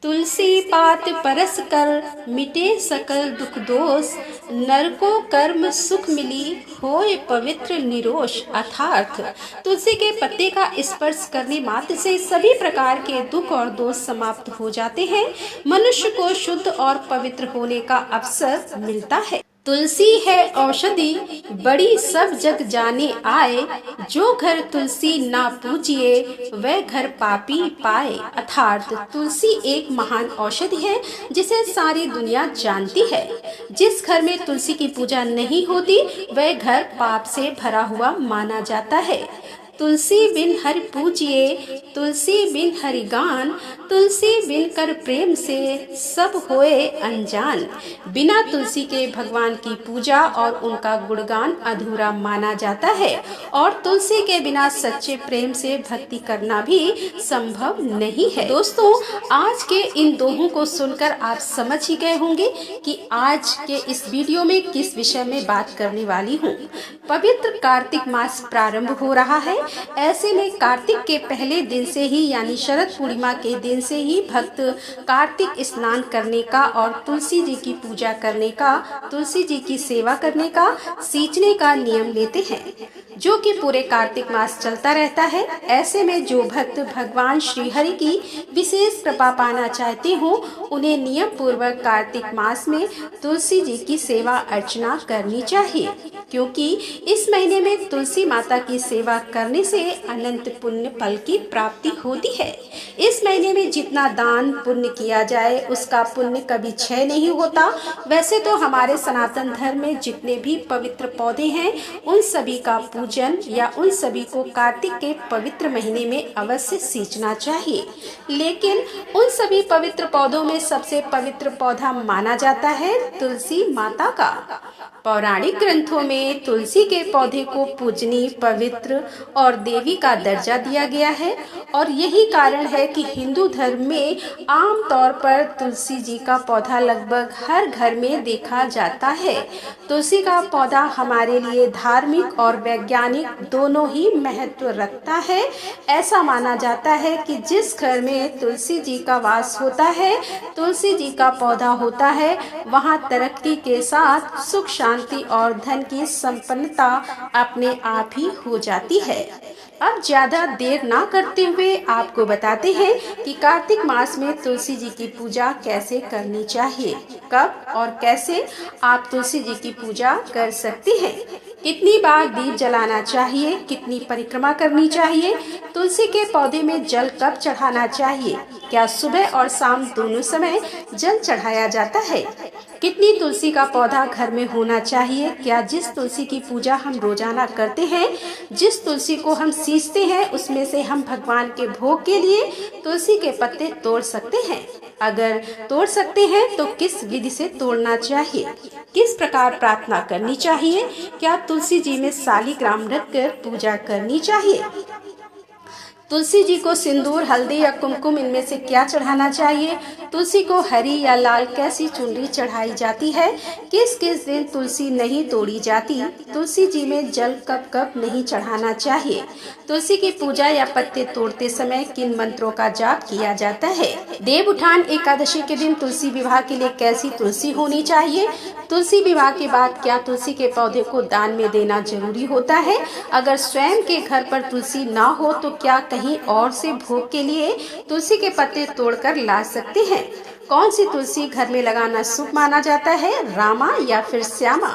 तुलसी पात परस कर मिटे सकल दुख दोष, नर को कर्म सुख मिली होए पवित्र निरोष। अर्थात तुलसी के पत्ते का स्पर्श करने मात्र से सभी प्रकार के दुख और दोष समाप्त हो जाते हैं। मनुष्य को शुद्ध और पवित्र होने का अवसर मिलता है। तुलसी है औषधि बड़ी सब जग जाने आए, जो घर तुलसी ना पूजिए वह घर पापी पाए। अर्थात तुलसी एक महान औषधि है जिसे सारी दुनिया जानती है। जिस घर में तुलसी की पूजा नहीं होती वह घर पाप से भरा हुआ माना जाता है। तुलसी बिन हरि पूजिए, तुलसी बिन हरि गान, तुलसी बिन कर प्रेम से सब होए अनजान। बिना तुलसी के भगवान की पूजा और उनका गुणगान अधूरा माना जाता है और तुलसी के बिना सच्चे प्रेम से भक्ति करना भी संभव नहीं है। दोस्तों, आज के इन दोहों को सुनकर आप समझ ही गए होंगे कि आज के इस वीडियो में किस विषय में बात करने वाली हूँ। पवित्र कार्तिक मास प्रारंभ हो रहा है। ऐसे में कार्तिक के पहले दिन से ही यानी शरद पूर्णिमा के दिन से ही भक्त कार्तिक स्नान करने का और तुलसी जी की पूजा करने का, तुलसी जी की सेवा करने का, सींचने का नियम लेते हैं, जो कि पूरे कार्तिक मास चलता रहता है। ऐसे में जो भक्त भगवान श्री हरि की विशेष कृपा पाना चाहते हो, उन्हें नियम पूर्वक कार्तिक मास में तुलसी जी की सेवा अर्चना करनी चाहिए, क्योंकि इस महीने में तुलसी माता की सेवा करने से अनंत पुण्य फल की प्राप्ति होती है। इस महीने में जितना दान पुण्य किया जाए उसका पुण्य कभी क्षय नहीं होता। वैसे तो हमारे सनातन धर्म में जितने भी पवित्र पौधे हैं उन सभी का पूजन या उन सभी को कार्तिक के पवित्र महीने में अवश्य सींचना चाहिए, लेकिन उन सभी पवित्र पौधों में सबसे पवित्र पौधा माना जाता है तुलसी माता का। पौराणिक ग्रंथों में तुलसी के पौधे को पूजनीय, पवित्र और देवी का दर्जा दिया गया है और यही कारण है कि हिंदू धर्म में आम तौर पर तुलसी जी का पौधा लगभग हर घर में देखा जाता है। तुलसी का पौधा हमारे लिए धार्मिक और वैज्ञानिक दोनों ही महत्व रखता है। ऐसा माना जाता है कि जिस घर में तुलसी जी का वास होता है, तुलसी जी का पौधा होता है, वहाँ तरक्की के साथ सुख, शांति और धन की संपन्नता अपने आप ही हो जाती है। अब ज्यादा देर ना करते हुए आपको बताते हैं कि कार्तिक मास में तुलसी जी की पूजा कैसे करनी चाहिए, कब और कैसे आप तुलसी जी की पूजा कर सकते हैं, कितनी बार दीप जलाना चाहिए, कितनी परिक्रमा करनी चाहिए, तुलसी के पौधे में जल कब चढ़ाना चाहिए, क्या सुबह और शाम दोनों समय जल चढ़ाया जाता है, कितनी तुलसी का पौधा घर में होना चाहिए, क्या जिस तुलसी की पूजा हम रोजाना करते हैं, जिस तुलसी को हम सींचते हैं, उसमें से हम भगवान के भोग के लिए तुलसी के पत्ते तोड़ सकते हैं, अगर तोड़ सकते हैं तो किस विधि से तोड़ना चाहिए, किस प्रकार प्रार्थना करनी चाहिए, क्या तुलसी जी में शालिग्राम रखकर पूजा करनी चाहिए, तुलसी जी को सिंदूर, हल्दी या कुमकुम इनमें से क्या चढ़ाना चाहिए, तुलसी को हरी या लाल कैसी चुनरी चढ़ाई जाती है, किस किस दिन तुलसी नहीं तोड़ी जाती, तुलसी जी में जल कब कब नहीं चढ़ाना चाहिए, तुलसी की पूजा या पत्ते तोड़ते समय किन मंत्रों का जाप किया जाता है, देव उठान एकादशी के दिन तुलसी विवाह के लिए कैसी तुलसी होनी चाहिए, तुलसी विवाह के बाद क्या तुलसी के पौधे को दान में देना जरूरी होता है, अगर स्वयं के घर पर तुलसी ना हो तो क्या कहीं और से भोग के लिए तुलसी के पत्ते तोड़कर ला सकते हैं, कौन सी तुलसी घर में लगाना शुभ माना जाता है, रामा या फिर श्यामा।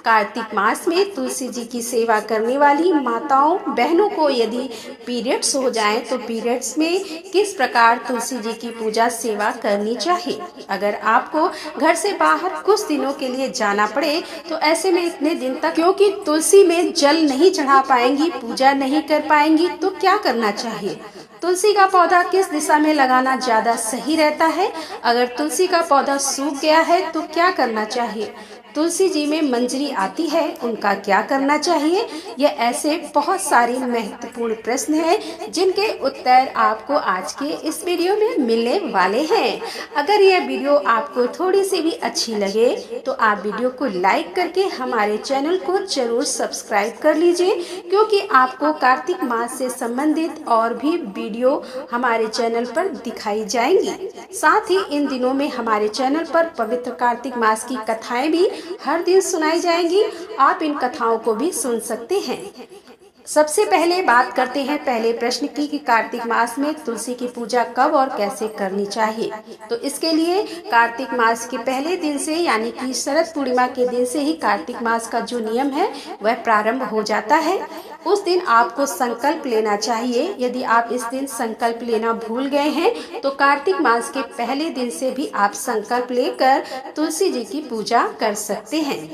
कार्तिक मास में तुलसी जी की सेवा करने वाली माताओं बहनों को यदि पीरियड्स हो जाएं तो पीरियड्स में किस प्रकार तुलसी जी की पूजा सेवा करनी चाहिए, अगर आपको घर से बाहर कुछ दिनों के लिए जाना पड़े तो ऐसे में इतने दिन तक क्योंकि तुलसी में जल नहीं चढ़ा पाएंगी, पूजा नहीं कर पाएंगी, तो क्या करना चाहिए, तुलसी का पौधा किस दिशा में लगाना ज्यादा सही रहता है, अगर तुलसी का पौधा सूख गया है तो क्या करना चाहिए, तुलसी जी में मंजरी आती है उनका क्या करना चाहिए। यह ऐसे बहुत सारे महत्वपूर्ण प्रश्न हैं जिनके उत्तर आपको आज के इस वीडियो में मिलने वाले हैं। अगर यह वीडियो आपको थोड़ी सी भी अच्छी लगे तो आप वीडियो को लाइक करके हमारे चैनल को जरूर सब्सक्राइब कर लीजिए, क्योंकि आपको कार्तिक मास से संबंधित और भी वीडियो हमारे चैनल पर दिखाई जाएंगी। साथ ही इन दिनों में हमारे चैनल पर पवित्र कार्तिक मास की कथाएं भी हर दिन सुनाई जाएंगी। आप इन कथाओं को भी सुन सकते हैं। सबसे पहले बात करते हैं पहले प्रश्न की कि कार्तिक मास में तुलसी की पूजा कब और कैसे करनी चाहिए। तो इसके लिए कार्तिक मास के पहले दिन से यानी कि शरद पूर्णिमा के दिन से ही कार्तिक मास का जो नियम है वह प्रारंभ हो जाता है। उस दिन आपको संकल्प लेना चाहिए। यदि आप इस दिन संकल्प लेना भूल गए हैं तो कार्तिक मास के पहले दिन से भी आप संकल्प लेकर तुलसी जी की पूजा कर सकते हैं।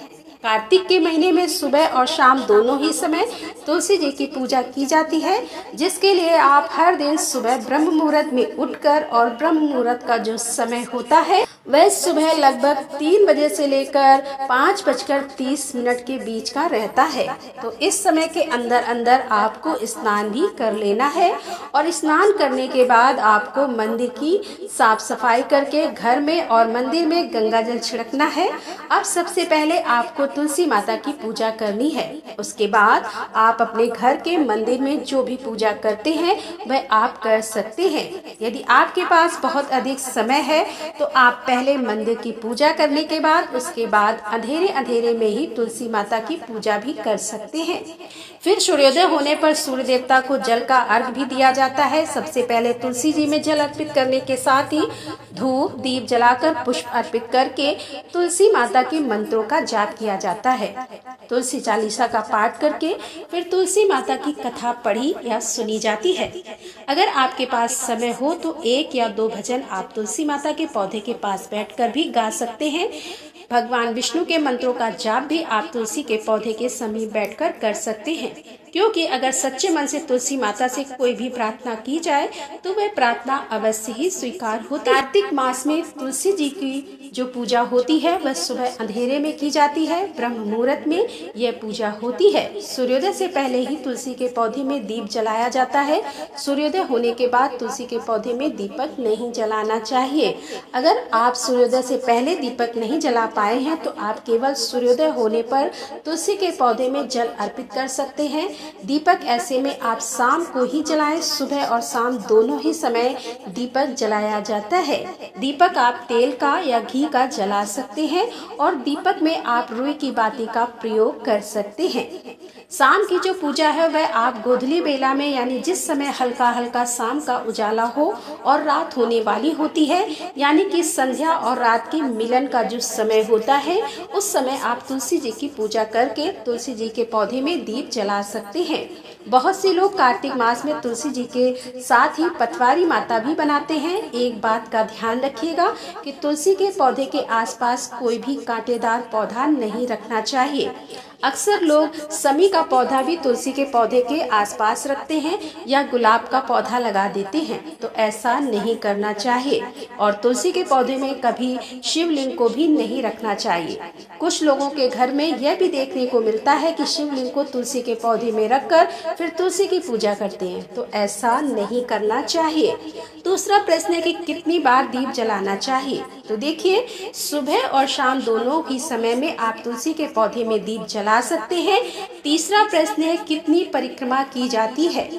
कार्तिक के महीने में सुबह और शाम दोनों ही समय तुलसी जी की पूजा की जाती है, जिसके लिए आप हर दिन सुबह ब्रह्म मुहूर्त में उठकर, और ब्रह्म मुहूर्त का जो समय होता है वह सुबह लगभग 3 बजे से लेकर 5:30 के बीच का रहता है। तो इस समय के अंदर अंदर आपको स्नान भी कर लेना है, और स्नान करने के बाद आपको मंदिर की साफ सफाई करके घर में और मंदिर में गंगा जल छिड़कना है। अब सबसे पहले आपको तुलसी माता की पूजा करनी है। उसके बाद आप अपने घर के मंदिर में जो भी पूजा करते हैं वह आप कर सकते हैं। यदि आपके पास बहुत अधिक समय है तो आप पहले मंदिर की पूजा करने के बाद उसके बाद अंधेरे अंधेरे में ही तुलसी माता की पूजा भी कर सकते हैं। फिर सूर्योदय होने पर सूर्य देवता को जल का अर्घ भी दिया जाता है। सबसे पहले तुलसी जी में जल अर्पित करने के साथ ही धूप दीप जलाकर पुष्प अर्पित करके तुलसी माता के मंत्रों का जाप किया जाता है। तुलसी चालीसा का पाठ करके फिर तुलसी माता की कथा पढ़ी या सुनी जाती है। अगर आपके पास समय हो तो 1 या 2 भजन आप तुलसी माता के पौधे के पास बैठकर भी गा सकते हैं। भगवान विष्णु के मंत्रों का जाप भी आप तुलसी के पौधे के समीप बैठकर कर सकते हैं, क्योंकि अगर सच्चे मन से तुलसी माता से कोई भी प्रार्थना की जाए तो वह प्रार्थना अवश्य ही स्वीकार होती है। कार्तिक मास में तुलसी जी की जो पूजा होती है वह सुबह अंधेरे में की जाती है। ब्रह्म मुहूर्त में यह पूजा होती है। सूर्योदय से पहले ही तुलसी के पौधे में दीप जलाया जाता है। सूर्योदय होने के बाद तुलसी के पौधे में दीपक नहीं जलाना चाहिए। अगर आप सूर्योदय से पहले दीपक नहीं जला पाए हैं तो आप केवल सूर्योदय होने पर तुलसी के पौधे में जल अर्पित कर सकते हैं। दीपक ऐसे में आप शाम को ही जलाएं। सुबह और शाम दोनों ही समय दीपक जलाया जाता है। दीपक आप तेल का या घी का जला सकते हैं, और दीपक में आप रुई की बाती का प्रयोग कर सकते हैं। शाम की जो पूजा है वह आप गोधूली बेला में, यानी जिस समय हल्का हल्का शाम का उजाला हो और रात होने वाली होती है, यानी कि संध्या और रात के मिलन का जो समय होता है, उस समय आप तुलसी जी की पूजा करके तुलसी जी के पौधे में दीप जला सकते हैं। बहुत से लोग कार्तिक मास में तुलसी जी के साथ ही पटवारी माता भी बनाते हैं। एक बात का ध्यान रखिएगा कि तुलसी के पौधे के आसपास कोई भी कांटेदार पौधा नहीं रखना चाहिए। अक्सर लोग समी का पौधा भी तुलसी के पौधे के आसपास रखते हैं या गुलाब का पौधा लगा देते हैं, तो ऐसा नहीं करना चाहिए। और तुलसी के पौधे में कभी शिवलिंग को भी नहीं रखना चाहिए। कुछ लोगों के घर में यह भी देखने को मिलता है कि शिवलिंग को तुलसी के पौधे में रखकर फिर तुलसी की पूजा करते हैं, तो ऐसा नहीं करना चाहिए। दूसरा प्रश्न है कि कितनी बार दीप जलाना चाहिए। तो देखिए, सुबह और शाम दोनों ही समय में आप तुलसी के पौधे में दीप जला सकते हैं। तीसरा प्रश्न है कितनी परिक्रमा की जाती है।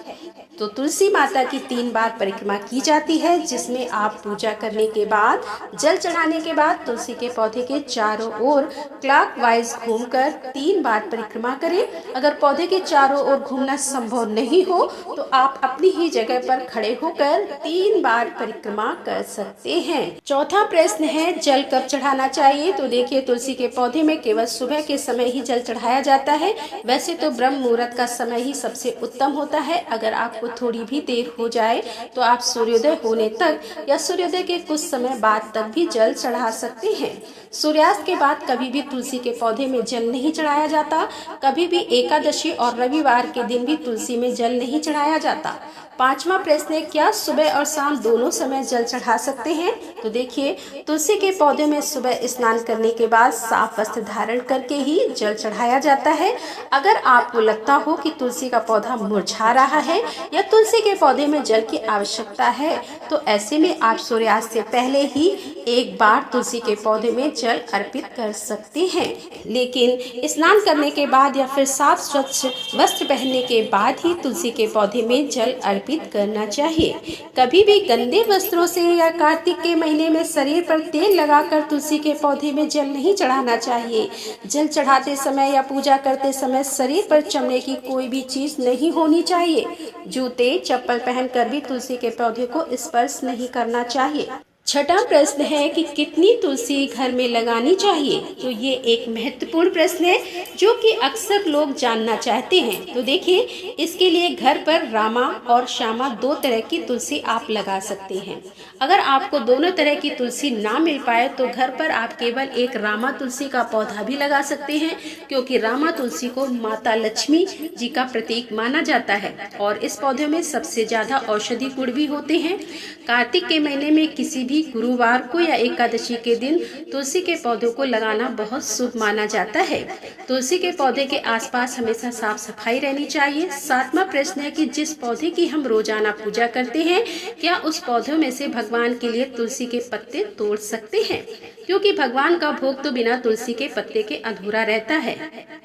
तो तुलसी माता की 3 बार परिक्रमा की जाती है, जिसमें आप पूजा करने के बाद जल चढ़ाने के बाद तुलसी के पौधे के चारों ओर क्लॉकवाइज घूमकर 3 बार परिक्रमा करें। अगर पौधे के चारों ओर घूमना संभव नहीं हो तो आप अपनी ही जगह पर खड़े होकर 3 बार परिक्रमा कर सकते हैं। चौथा प्रश्न है जल कब चढ़ाना चाहिए। तो देखिए, तुलसी के पौधे में केवल सुबह के समय ही जल चढ़ाया जाता है। वैसे तो ब्रह्म मुहूर्त का समय ही सबसे उत्तम होता है। अगर आपको थोड़ी भी देर हो जाए तो आप सूर्योदय होने तक या सूर्योदय के कुछ समय बाद तक भी जल चढ़ा सकते हैं। सूर्यास्त के बाद कभी भी तुलसी के पौधे में जल नहीं चढ़ाया जाता। कभी भी एकादशी और रविवार के दिन भी तुलसी में जल नहीं चढ़ाया जाता। पांचवा प्रश्न है क्या सुबह और शाम दोनों समय जल चढ़ा सकते हैं। तो देखिए, तुलसी के पौधे में सुबह स्नान करने के बाद साफ वस्त्र धारण करके ही जल चढ़ाया जाता है। अगर आपको लगता हो कि तुलसी का पौधा मुरझा रहा है या तुलसी के पौधे में जल की आवश्यकता है, तो ऐसे में आप सूर्यास्त से पहले ही एक बार तुलसी के पौधे में जल अर्पित कर सकते हैं। लेकिन स्नान करने के बाद या फिर साफ स्वच्छ वस्त्र पहनने के बाद ही तुलसी के पौधे में जल अर्पित अर्पित करना चाहिए। कभी भी गंदे वस्त्रों से या कार्तिक के महीने में शरीर पर तेल लगाकर तुलसी के पौधे में जल नहीं चढ़ाना चाहिए। जल चढ़ाते समय या पूजा करते समय शरीर पर चमड़े की कोई भी चीज नहीं होनी चाहिए। जूते चप्पल पहनकर भी तुलसी के पौधे को स्पर्श नहीं करना चाहिए। छठा प्रश्न है कि कितनी तुलसी घर में लगानी चाहिए। तो ये एक महत्वपूर्ण प्रश्न है जो कि अक्सर लोग जानना चाहते हैं। तो देखिए, इसके लिए घर पर रामा और श्यामा दो तरह की तुलसी आप लगा सकते हैं। अगर आपको दोनों तरह की तुलसी ना मिल पाए तो घर पर आप केवल एक रामा तुलसी का पौधा भी लगा सकते हैं, क्योंकि रामा तुलसी को माता लक्ष्मी जी का प्रतीक माना जाता है और इस पौधे में सबसे ज्यादा औषधि गुण भी होते हैं। कार्तिक के महीने में किसी भी गुरुवार को या एकादशी के दिन तुलसी के पौधों को लगाना बहुत शुभ माना जाता है। तुलसी के पौधे के आसपास हमेशा साफ सफाई रहनी चाहिए। सातवां प्रश्न है कि जिस पौधे की हम रोजाना पूजा करते हैं, क्या उस पौधों में से भगवान के लिए तुलसी के पत्ते तोड़ सकते हैं, क्योंकि भगवान का भोग तो बिना तुलसी के पत्ते के अधूरा रहता है।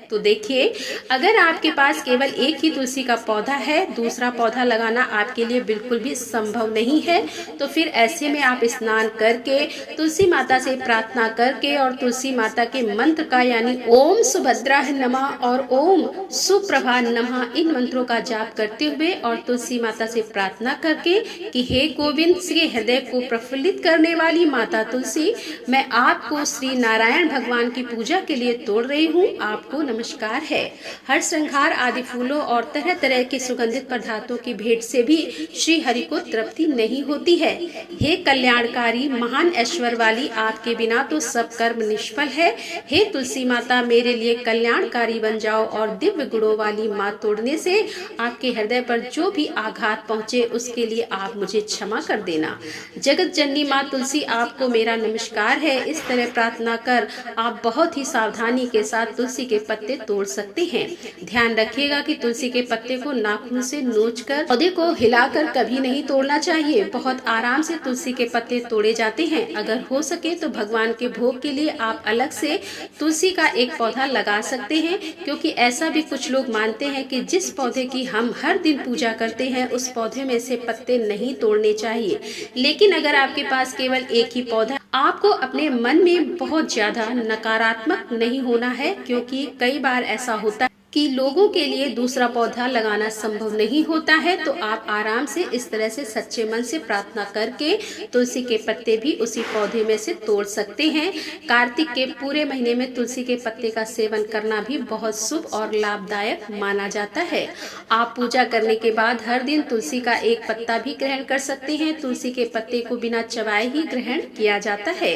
तो देखिए, अगर आपके पास केवल एक ही तुलसी का पौधा है, दूसरा पौधा लगाना आपके लिए बिल्कुल भी संभव नहीं है, तो फिर ऐसे में आप स्नान करके तुलसी माता से प्रार्थना करके और तुलसी माता के मंत्र का यानी ओम सुभद्राय नमः और ओम सुप्रभा नमः इन मंत्रों का जाप करते हुए और तुलसी माता से प्रार्थना करके कि हे गोविंद श्री हृदय को प्रफुल्लित करने वाली माता तुलसी, मैं आपको श्री नारायण भगवान की पूजा के लिए तोड़ रही हूँ। आपको नमस्कार है। हर श्रृंगार आदि फूलों और तरह तरह के सुगंधित पदार्थों की भेंट से भी श्री हरि को तृप्ति नहीं होती है। हे कल्याणकारी महान ऐश्वर्य वाली, आपके बिना तो सब कर्म निष्फल है। हे तुलसी माता, मेरे लिए कल्याणकारी बन जाओ और दिव्य गुणों वाली माँ, तोड़ने से आपके हृदय पर जो भी आघात पहुँचे उसके लिए आप मुझे क्षमा कर देना। जगत जननी माँ तुलसी, आपको मेरा नमस्कार है। इस तरह प्रार्थना कर आप बहुत ही सावधानी के साथ तुलसी के पत्ते तोड़ सकते हैं। ध्यान रखिएगा कि तुलसी के पत्ते को नाखून से नोचकर पौधे को हिलाकर कभी नहीं तोड़ना चाहिए। बहुत आराम से तुलसी के पत्ते तोड़े जाते हैं। अगर हो सके तो भगवान के भोग के लिए आप अलग से तुलसी का एक पौधा लगा सकते हैं, क्योंकि ऐसा भी कुछ लोग मानते हैं कि जिस पौधे की हम हर दिन पूजा करते हैं उस पौधे में से पत्ते नहीं तोड़ने चाहिए। लेकिन अगर आपके पास केवल एक ही पौधा, आपको अपने मन में बहुत ज्यादा नकारात्मक नहीं होना है, क्योंकि कई बार ऐसा होता है कि लोगों के लिए दूसरा पौधा लगाना संभव नहीं होता है। तो आप आराम से इस तरह से सच्चे मन से प्रार्थना करके तुलसी के पत्ते भी उसी पौधे में से तोड़ सकते हैं। कार्तिक के पूरे महीने में तुलसी के पत्ते का सेवन करना भी बहुत शुभ और लाभदायक माना जाता है। आप पूजा करने के बाद हर दिन तुलसी का एक पत्ता भी ग्रहण कर सकते हैं। तुलसी के पत्ते को बिना चबाए ही ग्रहण किया जाता है।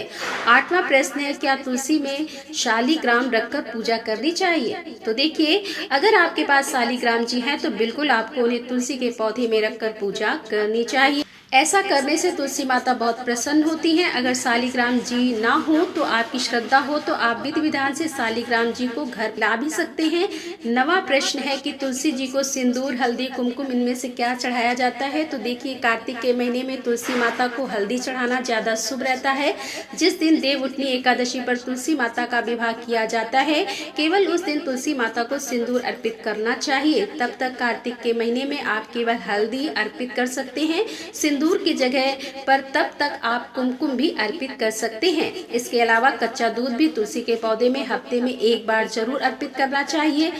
आठवां प्रश्न है, क्या तुलसी में शालिग्राम रखकर पूजा करनी चाहिए। तो देखिए, अगर आपके पास शालिग्राम जी हैं तो बिल्कुल आपको उन्हें तुलसी के पौधे में रखकर पूजा करनी चाहिए। ऐसा करने से तुलसी माता बहुत प्रसन्न होती हैं। अगर शालिग्राम जी ना हो तो आपकी श्रद्धा हो तो आप विधि विधान से शालिग्राम जी को घर ला भी सकते हैं। नवा प्रश्न है कि तुलसी जी को सिंदूर, हल्दी, कुमकुम इनमें से क्या चढ़ाया जाता है। तो देखिए, कार्तिक के महीने में तुलसी माता को हल्दी चढ़ाना ज्यादा शुभ रहता है। जिस दिन देवउठनी एकादशी पर तुलसी माता का विवाह किया जाता है, केवल उस दिन तुलसी माता को सिंदूर अर्पित करना चाहिए। तब तक कार्तिक के महीने में आप केवल हल्दी अर्पित कर सकते हैं। सिंदूर की जगह पर तब तक आप कुमकुम भी अर्पित कर सकते हैं। इसके अलावा कच्चा दूध भी तुलसी के पौधे में हफ्ते में एक बार जरूर अर्पित करना चाहिए।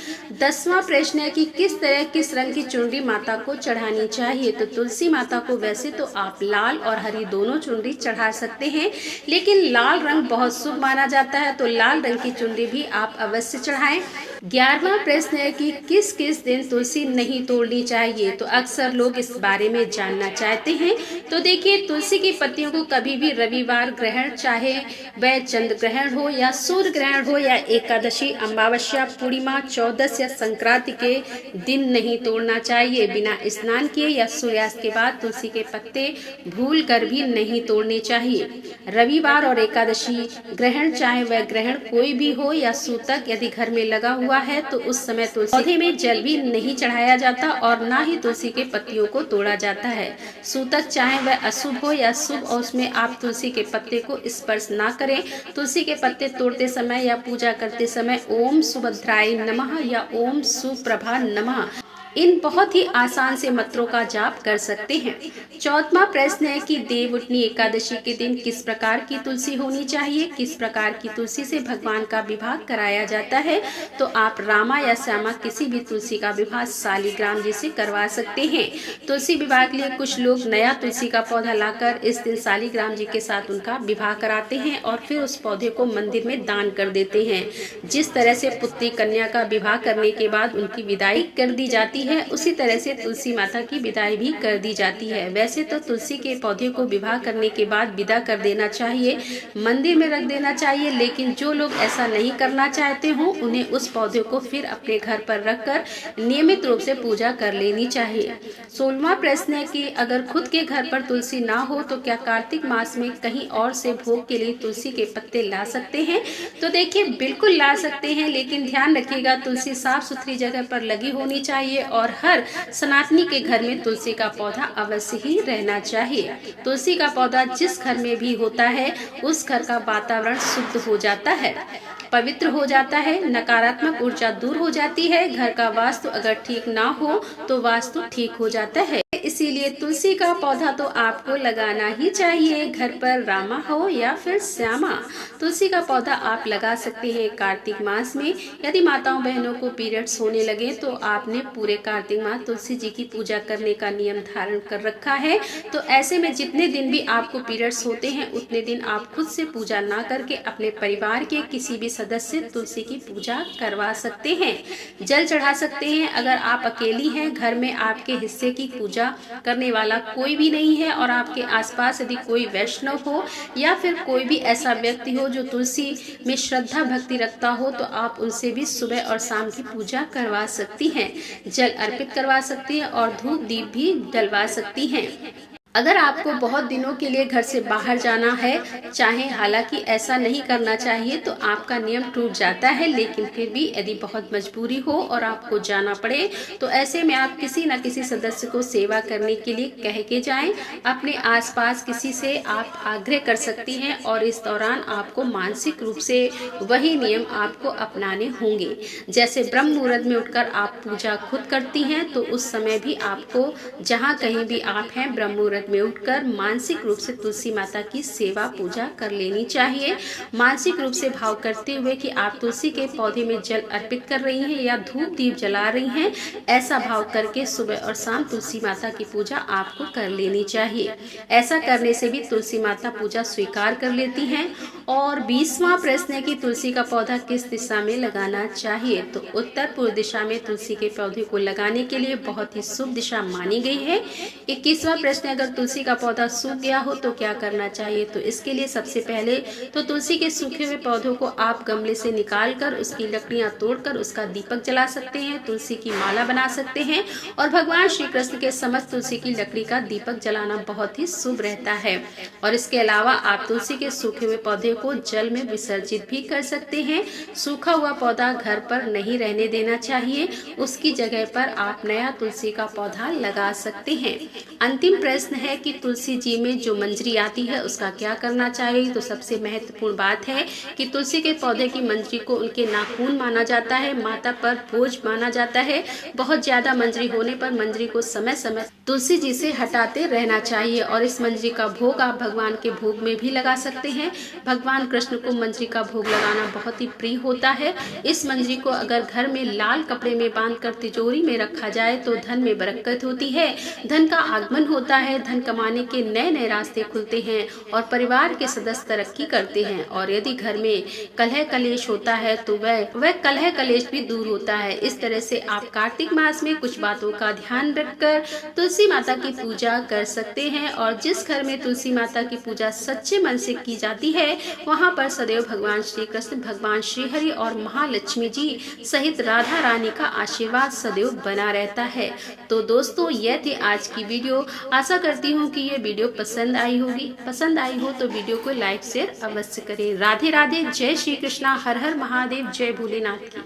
10वां प्रश्न है कि किस तरह किस रंग की चुनरी माता को चढ़ानी चाहिए। तो तुलसी माता को वैसे तो आप लाल और हरी दोनों चुनरी चढ़ा सकते हैं, लेकिन लाल रंग बहुत शुभ माना जाता है, तो लाल रंग की चुनरी भी आप अवश्य चढ़ाएं। 11वां प्रश्न है कि किस किस दिन तुलसी नहीं तोड़नी चाहिए। तो अक्सर लोग इस बारे में जानना चाहते हैं। तो देखिए, तुलसी की पत्तियों को कभी भी रविवार ग्रहण, चाहे वह चंद्र ग्रहण हो या सूर्य ग्रहण हो या एकादशी, अमावस्या, पूर्णिमा, चौदस या संक्रांति के दिन नहीं तोड़ना चाहिए। बिना स्नान किए या सूर्यास्त के बाद तुलसी के पत्ते भूल कर भी नहीं तोड़ने चाहिए। रविवार और एकादशी ग्रहण, चाहे वह ग्रहण कोई भी हो या सूतक यदि घर में लगा हुआ है तो उस समय तुलसी पौधे में जल भी नहीं चढ़ाया जाता और ना ही तुलसी के पत्तियों को तोड़ा जाता है। सूतक चाहे वह अशुभ हो या शुभ, और उसमें आप तुलसी के पत्ते को स्पर्श ना करें। तुलसी के पत्ते तोड़ते समय या पूजा करते समय ओम सुभद्राय नमः या ओम सुप्रभा नमः इन बहुत ही आसान से मंत्रों का जाप कर सकते हैं। चौथा प्रश्न है कि देवउठनी एकादशी के दिन किस प्रकार की तुलसी होनी चाहिए, किस प्रकार की तुलसी से भगवान का विवाह कराया जाता है। तो आप रामा या श्यामा किसी भी तुलसी का विवाह शालिग्राम जी से करवा सकते हैं। तुलसी विवाह के लिए कुछ लोग नया तुलसी का पौधा लाकर इस दिन शालिग्राम जी के साथ उनका विवाह कराते हैं और फिर उस पौधे को मंदिर में दान कर देते हैं। जिस तरह से पुत्री कन्या का विवाह करने के बाद उनकी विदाई कर दी जाती है, उसी तरह से तुलसी माता की विदाई भी कर दी जाती है। वैसे तो तुलसी के पौधे को विवाह करने के बाद विदा कर देना चाहिए, मंदिर में रख देना चाहिए, लेकिन जो लोग ऐसा नहीं करना चाहते हो उन्हें उस पौधे को फिर अपने घर पर रखकर नियमित रूप से पूजा कर लेनी चाहिए। 16वां प्रश्न है कि अगर खुद के घर पर तुलसी ना हो तो क्या कार्तिक मास में कहीं और से भोग के लिए तुलसी के पत्ते ला सकते हैं। तो देखिए, बिल्कुल ला सकते हैं, लेकिन ध्यान रखिएगा तुलसी साफ सुथरी जगह पर लगी होनी चाहिए और हर सनातनी के घर में तुलसी का पौधा अवश्य ही रहना चाहिए। तुलसी का पौधा जिस घर में भी होता है उस घर का वातावरण शुद्ध हो जाता है, पवित्र हो जाता है, नकारात्मक ऊर्जा दूर हो जाती है। घर का वास्तु अगर ठीक ना हो तो वास्तु ठीक हो जाता है। इसीलिए तुलसी का पौधा तो आपको लगाना ही चाहिए, घर पर रामा हो या फिर श्यामा। तुलसी का पौधा आप लगा सकते हैं कार्तिक मास में। यदि माताओं बहनों को पीरियड्स होने लगे तो आपने पूरे कार्तिक मास तुलसी जी की पूजा करने का नियम धारण कर रखा है, तो ऐसे में जितने दिन भी आपको पीरियड्स होते हैं उतने दिन आप खुद से पूजा ना करके अपने परिवार के किसी भी सदस्य तुलसी की पूजा करवा सकते हैं, जल चढ़ा सकते हैं। अगर आप अकेली हैं, घर में आपके हिस्से की पूजा करने वाला कोई भी नहीं है और आपके आसपास यदि कोई वैष्णव हो या फिर कोई भी ऐसा व्यक्ति हो जो तुलसी में श्रद्धा भक्ति रखता हो, तो आप उनसे भी सुबह और शाम की पूजा करवा सकती हैं, जल अर्पित करवा सकती हैं और धूप दीप भी जलवा सकती हैं। अगर आपको बहुत दिनों के लिए घर से बाहर जाना है, चाहे हालांकि ऐसा नहीं करना चाहिए, तो आपका नियम टूट जाता है, लेकिन फिर भी यदि बहुत मजबूरी हो और आपको जाना पड़े तो ऐसे में आप किसी न किसी सदस्य को सेवा करने के लिए कह के जाएं। अपने आसपास किसी से आप आग्रह कर सकती हैं और इस दौरान आपको मानसिक रूप से वही नियम आपको अपनाने होंगे। जैसे ब्रह्म मुहूर्त में उठकर आप पूजा खुद करती हैं, तो उस समय भी आपको जहाँ कहीं भी आप हैं ब्रह्म मुहूर्त में उठकर मानसिक रूप से तुलसी माता की सेवा पूजा कर लेनी चाहिए। मानसिक रूप से भाव करते हुए कि आप तुलसी के पौधे में जल अर्पित कर रही हैं या धूप दीप जला रही हैं, ऐसा भाव करके सुबह और शाम तुलसी माता की पूजा आपको कर लेनी चाहिए। ऐसा करने से भी तुलसी माता पूजा स्वीकार कर लेती हैं। और 20वां प्रश्न है कि तुलसी का पौधा किस दिशा में लगाना चाहिए। तो उत्तर पूर्व दिशा में तुलसी के पौधे को लगाने के लिए बहुत ही शुभ दिशा मानी गई है। 21वां प्रश्न, अगर तुलसी का पौधा सूख गया हो तो क्या करना चाहिए। तो इसके लिए सबसे पहले तो तुलसी के सूखे हुए पौधों को आप गमले से निकाल कर उसकी लकड़ियां तोड़कर उसका दीपक जला सकते हैं, तुलसी की माला बना सकते हैं और भगवान श्री कृष्ण के समस्त तुलसी की लकड़ी का दीपक जलाना बहुत ही शुभ रहता है। और इसके अलावा आप तुलसी के सूखे हुए पौधे को जल में विसर्जित भी कर सकते हैं। सूखा हुआ पौधा घर पर नहीं रहने देना चाहिए, उसकी जगह पर आप नया तुलसी का पौधा लगा सकते हैं। अंतिम प्रश्न है कि तुलसी जी में जो मंजरी आती है उसका क्या करना चाहिए। तो सबसे महत्वपूर्ण बात है कि तुलसी के पौधे की मंजरी को उनके नाखून माना जाता है, माता पर बोझ माना जाता है। बहुत ज्यादा मंजरी होने पर मंजरी को समय समय तुलसी जी से हटाते रहना चाहिए और इस मंजरी का भोग आप भगवान के भोग में भी लगा सकते हैं। भगवान कृष्ण को मंजरी का भोग लगाना बहुत ही प्रिय होता है। इस मंजरी को अगर घर में लाल कपड़े में बांधकर तिजोरी में रखा जाए तो धन में बरकत होती है, धन का आगमन होता है, धन कमाने के नए नए रास्ते खुलते हैं और परिवार के सदस्य तरक्की करते हैं। और यदि घर में कलह कलेश होता है तो वह कलह कलेश भी दूर होता है। इस तरह से आप कार्तिक मास में कुछ बातों का ध्यान रखकर तुलसी माता की पूजा कर सकते हैं। और जिस घर में तुलसी माता की पूजा सच्चे मन से की जाती है वहाँ पर सदैव भगवान श्री कृष्ण, भगवान श्री हरि और महालक्ष्मी जी सहित राधा रानी का आशीर्वाद सदैव बना रहता है। तो दोस्तों, यह थी आज की वीडियो। आशा करती हूँ कि ये वीडियो पसंद आई होगी। पसंद आई हो तो वीडियो को लाइक शेयर अवश्य करें। राधे राधे, जय श्री कृष्णा, हर हर महादेव, जय भोलेनाथ की।